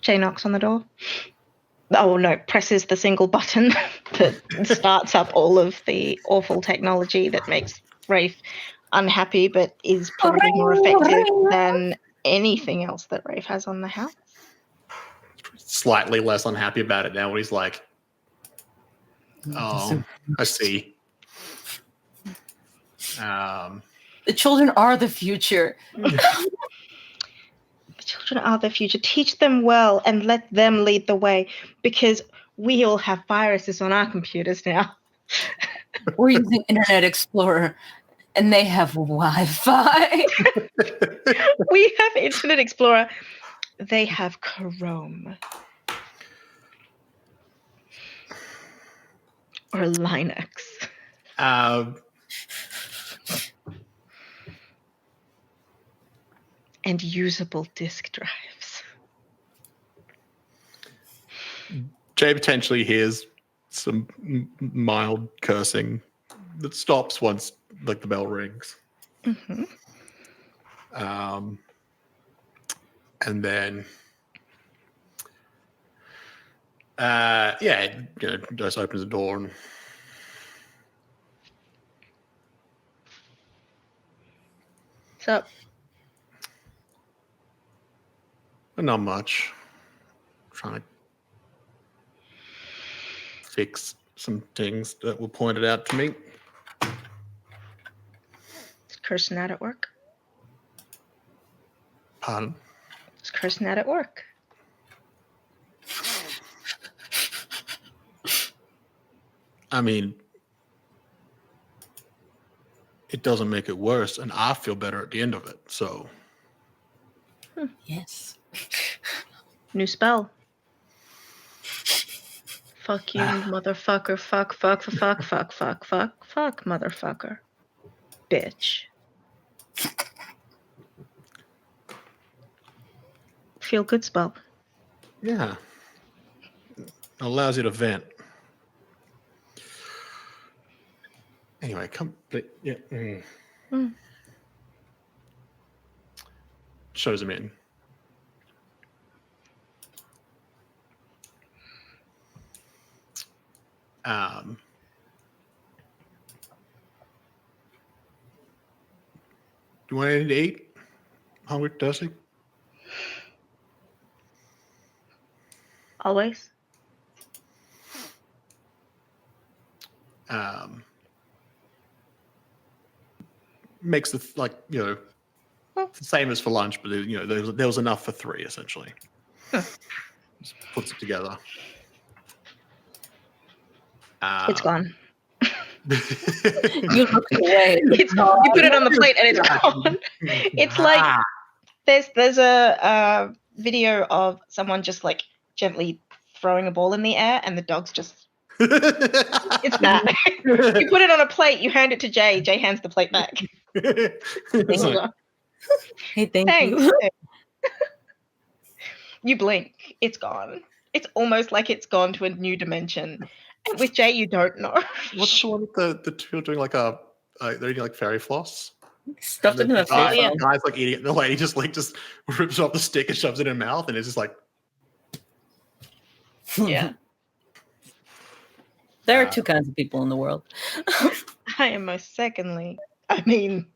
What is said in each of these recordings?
Jay knocks on the door. Oh no, presses the single button that starts up all of the awful technology that makes Rafe unhappy, but is probably more effective than anything else that Rafe has on the house. Slightly less unhappy about it now when he's like, oh, I see. The children are the future. The children are the future. Teach them well and let them lead the way, because we all have viruses on our computers now. We're using Internet Explorer, and they have Wi-Fi. We have Internet Explorer. They have Chrome. Or Linux. And usable disk drives. Jay potentially hears some mild cursing that stops once the bell rings. Mm-hmm. And then just opens the door and What's up? not much. Trying to fix some things that were pointed out to me. Is Kirsten out at work? Pardon? Is Kirsten out at work? I mean, it doesn't make it worse, and I feel better at the end of it, so. Yes. New spell. Fuck you, motherfucker. Fuck, motherfucker. Bitch. Feel good spell. Yeah. It allows you to vent. Anyway, come. Yeah. Shows him in. Do you want anything to eat? Hungry, thirsty? Always. Makes the the same as for lunch, but there was enough for 3 essentially. Just puts it together. It's gone. You look away. You put it on the plate and it's gone. It's like there's a video of someone just like gently throwing a ball in the air and the dog's just it's that. You put it on a plate, you hand it to Jay. Jay hands the plate back. Hey, thanks you. you. You blink, it's gone. It's almost like it's gone to a new dimension. And with Jay, you don't know. What's the one with the two doing like they're eating like fairy floss? Stuffed it in a face. yeah. Guy's like eating it, and the lady just rips off the stick and shoves it in her mouth, and it's just like. Yeah. There are 2 kinds of people in the world. I am most secondly. I mean.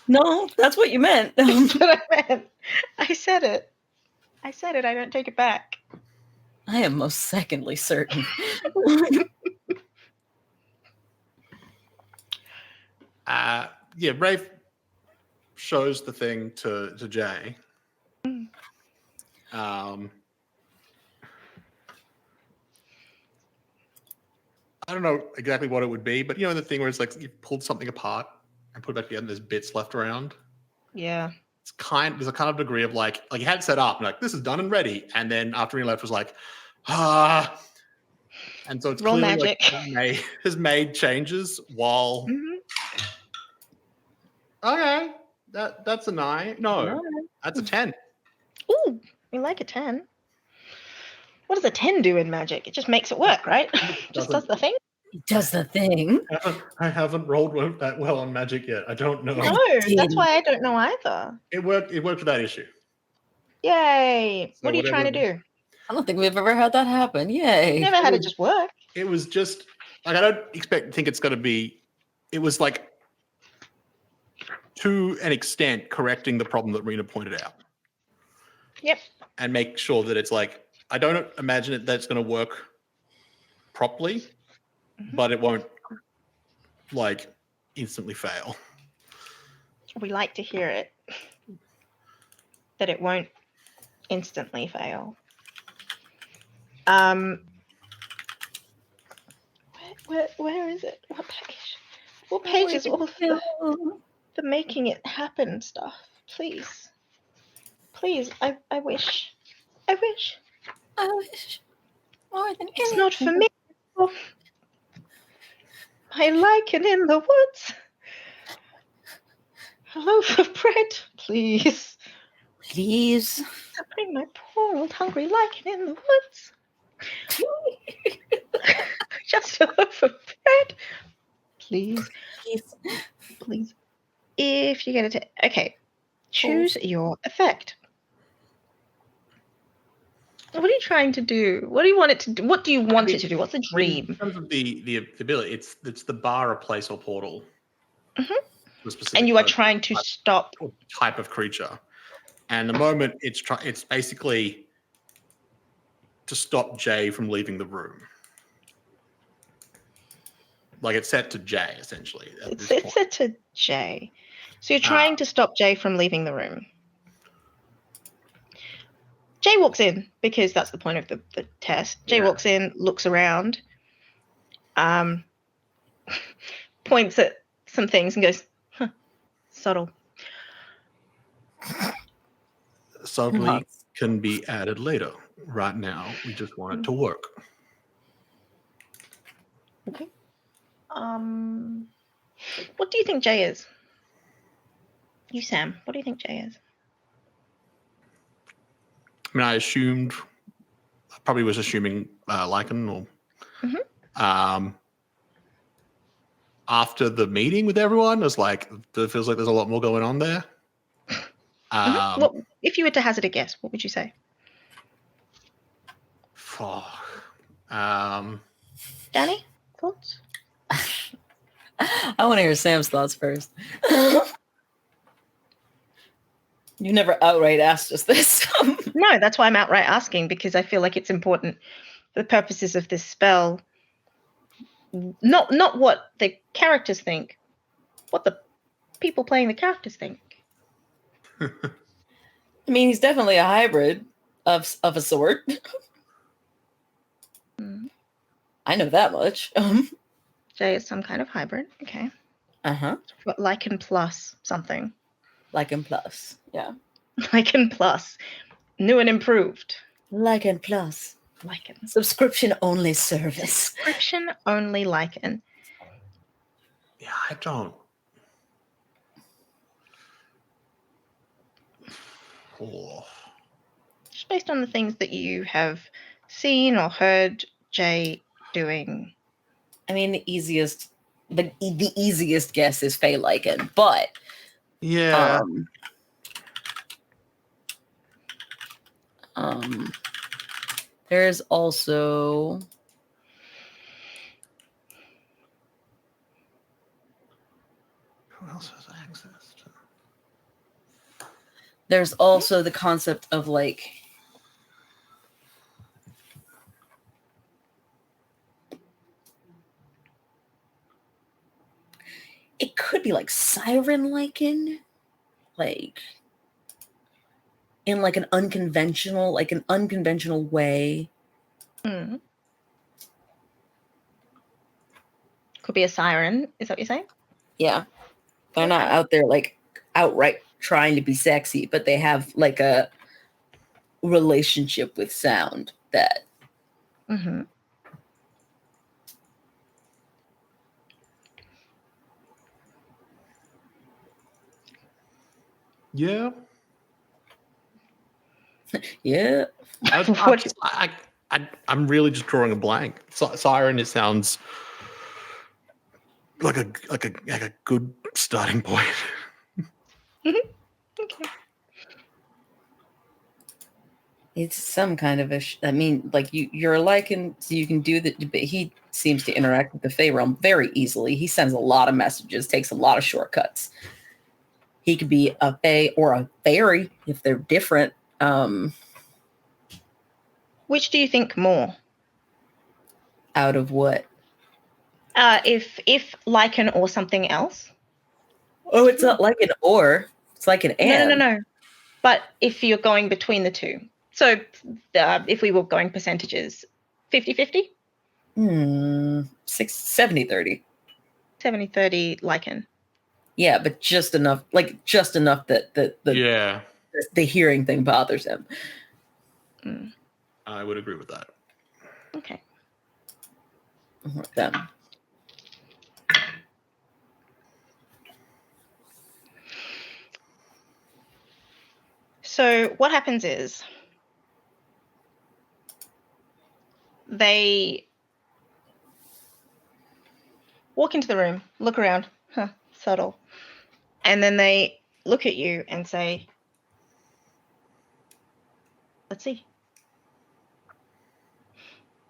No, that's what you meant. That's what I meant. I said it. I don't take it back. I am most secondly certain. Rafe shows the thing to Jay. I don't know exactly what it would be, but the thing where it's like you pulled something apart and put it back together and there's bits left around. Yeah. There's a kind of degree of like you had it set up and like this is done and ready, and then after he left was like, and so it's Roll clearly magic. Like has made changes while. Okay, that's a 9. No, that's a 10. Ooh, we like a 10. What does a 10 do in magic? It just makes it work, right? Just does the thing. It does the thing. I haven't rolled that well on magic yet. I don't know. No, that's why I don't know either. It worked without issue. Yay! So What are you trying to do? I don't think we've ever had that happen. Yay. Never had it just work. It was just like I don't think it's going to be. It was like to an extent correcting the problem that Rena pointed out. Yep. And make sure that it's like I don't imagine that's going to work properly, but it won't like instantly fail. We like to hear it. That it won't instantly fail. Where is it? What page? What page is all the making it happen stuff? Please. Please, I wish. I wish. I wish more than It's anything. not for me. My lichen in the woods. A loaf of bread, please. Please. Bring my poor old hungry lichen in the woods. Just a loaf of bread. Please. Please. Please. If you get it. Okay. Choose your effect. What are you trying to do? What do you want it to do? What do you want it to do? What's the dream? In terms of the ability, it's the bar, a place, or portal. And you are trying to stop type of creature. And the moment it's basically to stop Jay from leaving the room. Like it's set to Jay essentially. It's set to Jay. So you're trying to stop Jay from leaving the room. Jay walks in because that's the point of the test. Jay walks in, looks around, points at some things and goes, huh, subtle. Subtly can be added later. Right now, we just want it to work. Okay. What do you think Jay is? You, Sam. What do you think Jay is? I mean, I probably was assuming lichen or after the meeting with everyone, it was like, it feels like there's a lot more going on there. What, if you were to hazard a guess, what would you say? Danny, thoughts? I want to hear Sam's thoughts first. You never outright asked us this. No, that's why I'm outright asking, because I feel like it's important for the purposes of this spell. Not what the characters think, what the people playing the characters think. I mean, he's definitely a hybrid of a sort. I know that much. Jay is some kind of hybrid. Okay. What, lichen plus something. Lichen plus, yeah. Lichen plus. New and improved. Lichen plus. Lichen. Subscription only service. Subscription only lichen. Yeah, I don't. Just based on the things that you have seen or heard Jay doing. I mean, the easiest guess is Fey lichen, but yeah. There's also who else has access to? There's also the concept of like it could be like siren lichen, like in like an unconventional way. Could be a siren. Is that what you're saying? Yeah. They're not out there like outright trying to be sexy, but they have like a relationship with sound that. Yeah. Yeah. I'm really just drawing a blank. Siren, it sounds like a good starting point. Okay. It's some kind of I mean, like you're a lichen, so you can do that. But he seems to interact with the Fey realm very easily. He sends a lot of messages, takes a lot of shortcuts. He could be a Fey or a fairy if they're different. Which do you think more? Out of what? If lichen or something else? Oh, it's not like an or. It's like an and. No. But if you're going between the two. So if we were going percentages, 50-50? 70-30. 70-30 lichen. Yeah, but just enough that Yeah, the hearing thing bothers him. I would agree with that. Okay. Them. So what happens is they walk into the room, look around, subtle, and then they look at you and say, let's see.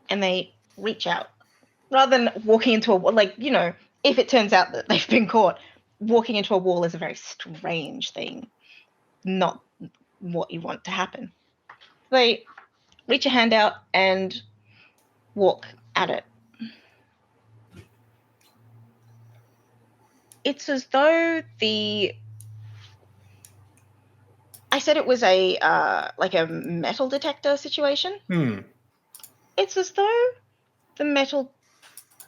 And they reach out. Rather than walking into a wall, like, if it turns out that they've been caught, walking into a wall is a very strange thing. Not what you want to happen. They reach a hand out and walk at it. It's as though I said it was a metal detector situation. It's as though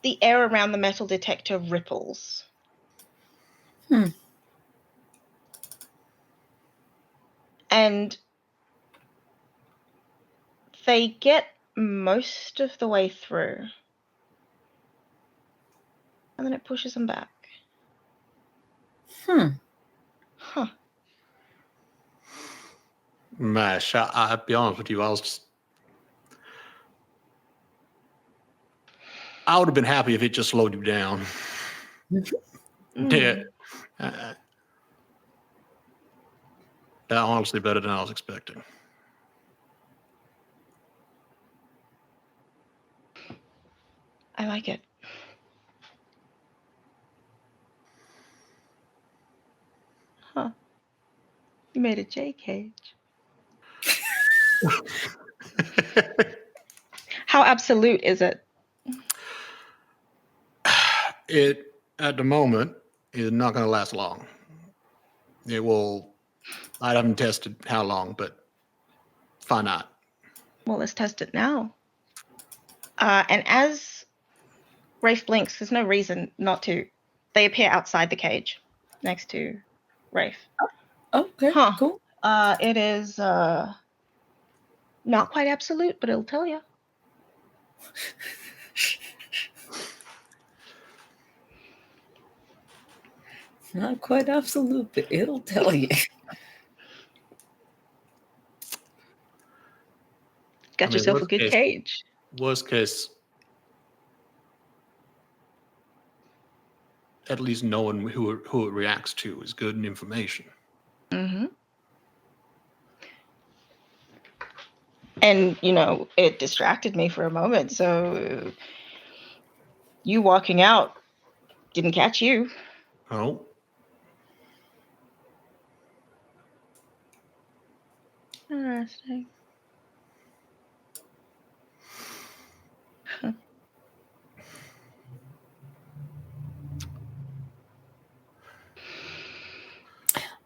the air around the metal detector ripples. And they get most of the way through. And then it pushes them back. Mash, I'll be honest with you, I would have been happy if it just slowed you down. Yeah. That honestly better than I was expecting. I like it. You made a J cage. How absolute is it? It, at the moment, is not going to last long. It will, I haven't tested how long, but why not? Well, let's test it now. And as Rafe blinks, there's no reason not to. They appear outside the cage next to Rafe. Okay, cool. It is not quite absolute, but it'll tell you. Not quite absolute, but it'll tell you. Got yourself a good cage. Worst case, at least knowing who it reacts to is good information. And, it distracted me for a moment, so you walking out didn't catch you. Oh. Interesting.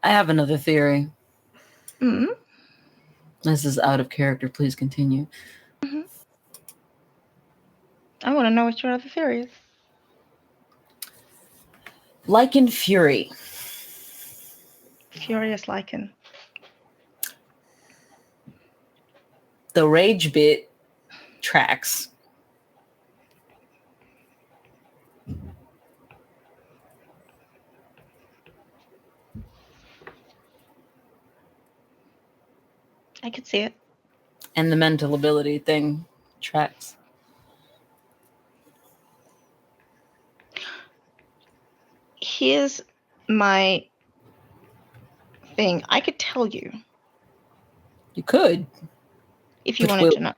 I have another theory. Mm-hmm. This is out of character. Please continue. Mm-hmm. I want to know what your other theory is. Lichen Fury. Furious lichen. The rage bit tracks. I could see it. And the mental ability thing tracks. Here's my thing. I could tell you You could. if you But wanted to know.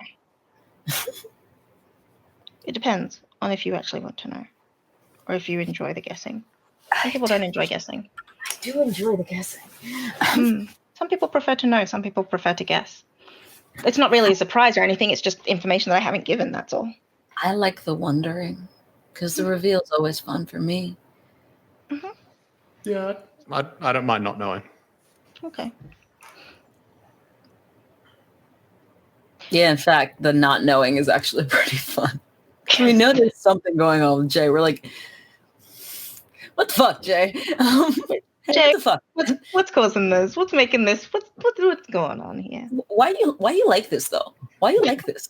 It depends on if you actually want to know, or if you enjoy the guessing. Some people don't enjoy guessing. I do enjoy the guessing. Some people prefer to know. Some people prefer to guess. It's not really a surprise or anything. It's just information that I haven't given. That's all. I like the wondering, because the reveal's always fun for me. Mm-hmm. Yeah, I don't mind not knowing. Okay. Yeah, in fact, the not knowing is actually pretty fun. We know there's something going on with Jay. We're like, what the fuck, Jay? Jay, what the fuck? What's causing this? What's making this? What's going on here? Why you like this though? Why you like this?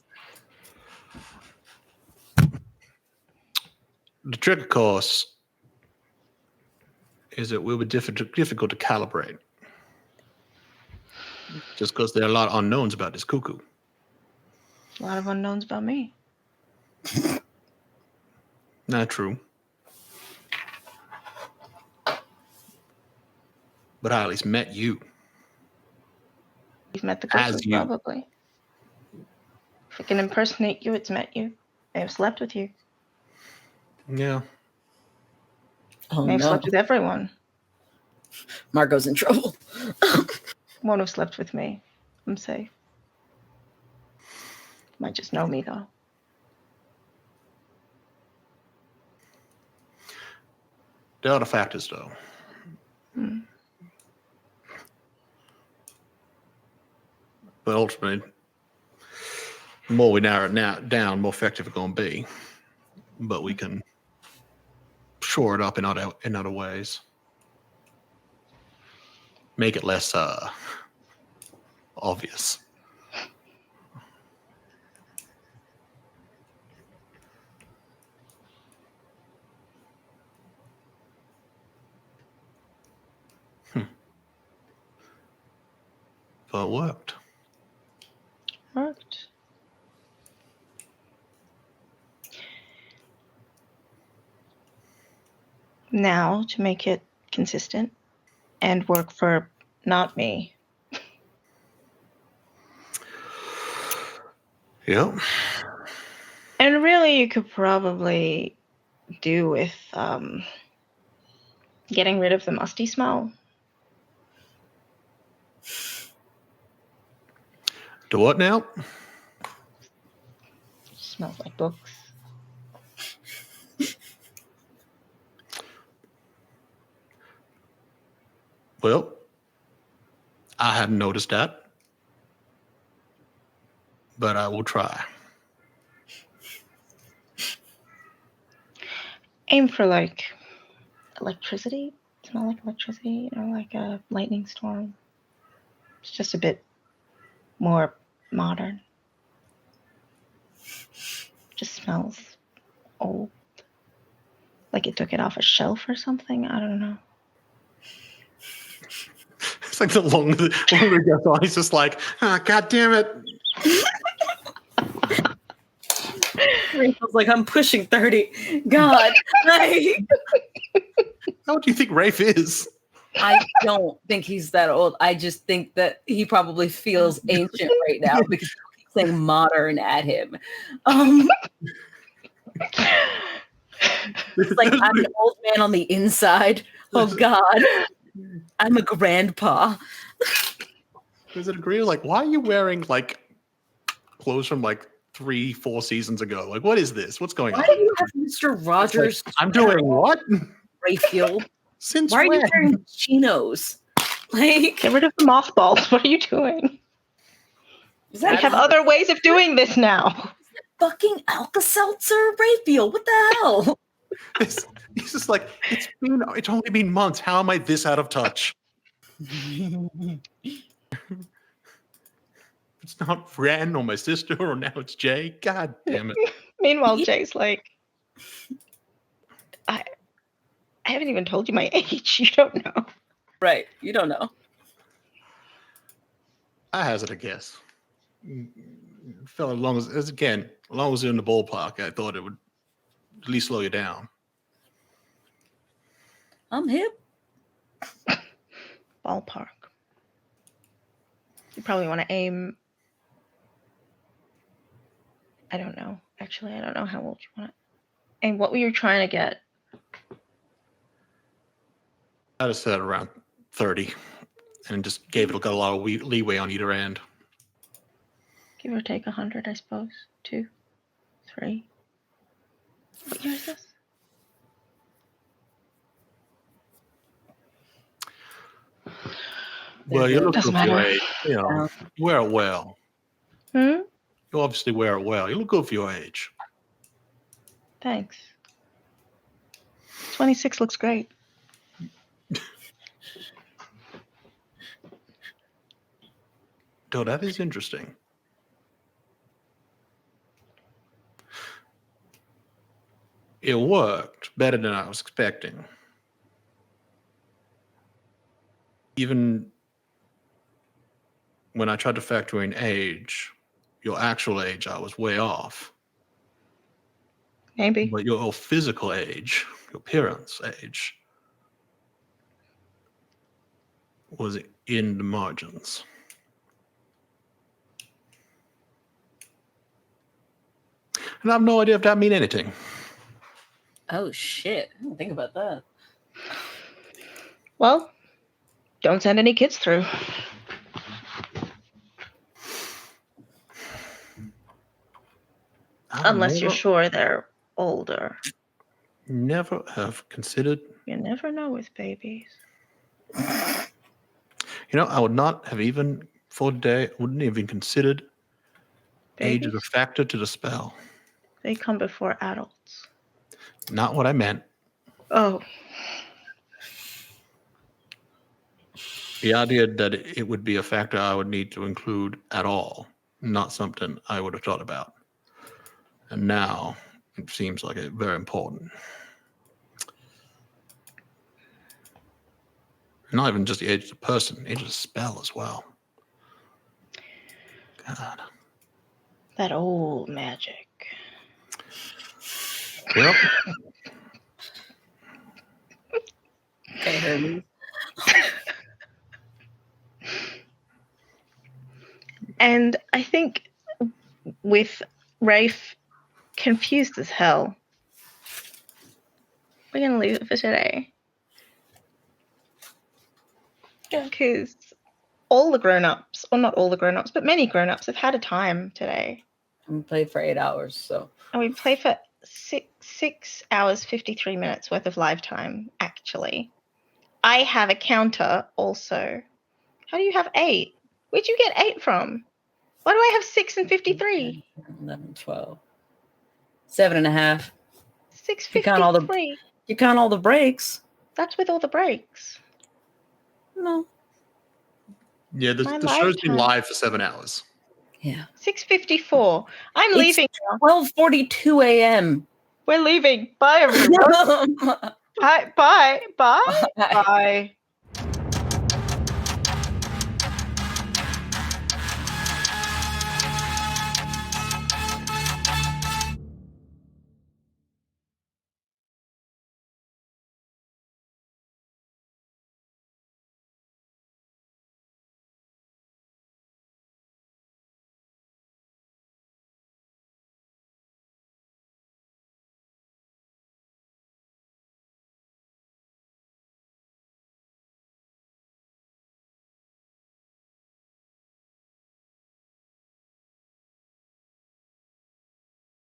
The trick, of course, is it will be difficult to calibrate. Just because there are a lot of unknowns about this cuckoo. A lot of unknowns about me. Not true. But I at least met you. You've met the As cuckoo, you. probably. If I can impersonate you, it's met you. I have slept with you. Yeah. Oh I have no, slept with everyone. Margot's in trouble. Won't have slept with me. I'm safe. Might just know me though. There are other factors, though. But ultimately, the more we narrow it down, more effective it's going to be. But we can shore it up in other ways. Make it less obvious. But it worked. Worked. Now, to make it consistent and work for not me. Yep. And really, you could probably do with getting rid of the musty smell. Do what now? Smells like books. Well, I hadn't noticed that. But I will try. Aim for like electricity. Smell like electricity, like a lightning storm. It's just a bit more modern. Just smells old. Like it took it off a shelf or something. I don't know. It's like the longer it goes on, he's just like, God damn it. Rachel's like, I'm pushing 30. God. How do you think Rafe is? I don't think he's that old. I just think that he probably feels ancient right now because he's saying modern at him. It's like, I'm an old man on the inside. Oh God, I'm a grandpa. There's a degree of like, why are you wearing like clothes from like 3-4 seasons ago? Like, what is this? What's going on? Why do you have Mr. Rogers? Like, I'm doing what? Raphael. Since why when? are you wearing chinos? Like, get rid of the mothballs. What are you doing? We have other ways of doing this now. Fucking Alka-Seltzer, Raphael. What the hell? He's just like, it's only been months. How am I this out of touch? It's not Fran or my sister, or now it's Jay. God damn it. Meanwhile, Jay's like, I haven't even told you my age. You don't know. Right. You don't know. I hazard a guess. Felt as long as you're in the ballpark, I thought it would at least slow you down. I'm hip. Ballpark. You probably want to aim. I don't know. Actually, I don't know how old you want to aim. What were you trying to get? I just said around 30 and just gave it a lot of leeway on either end. Give or take 100, I suppose. 2, 3. What year is this? Well, you look Doesn't good for your matter. age. You know, wear it well. Hmm? You obviously wear it well. You look good for your age. Thanks. 26 looks great. Oh, that is interesting. It worked better than I was expecting. Even when I tried to factor in age, your actual age, I was way off. Maybe. But your physical age, your appearance age, was in the margins. And I have no idea if that means anything. Oh shit! I didn't think about that. Well, don't send any kids through. Unless you're sure they're older. Never have considered. You never know with babies. You know, I would not have even for a day, wouldn't even considered age as a factor to the spell. They come before adults. Not what I meant. Oh. The idea that it would be a factor I would need to include at all, not something I would have thought about. And now it seems like it's very important. Not even just the age of the person, age of the spell as well. God. That old magic. Well. Okay, Hermes. And I think with Rafe confused as hell, we're going to leave it for today. Because all the grown-ups, or not all the grown-ups, but many grown-ups have had a time today. We played for 8 hours, so. And we played for 6 hours, 53 minutes worth of live time, actually. I have a counter also. How do you have 8? Where'd you get 8 from? Why do I have 6 and 53? 11, 12. 7.5. 653. You count all the breaks. That's with all the breaks. No. Yeah, the show's been live for 7 hours. Yeah. 6:54. I'm leaving now. 12:42 a.m. We're leaving. Bye, everyone. Bye. Bye. Bye. Bye.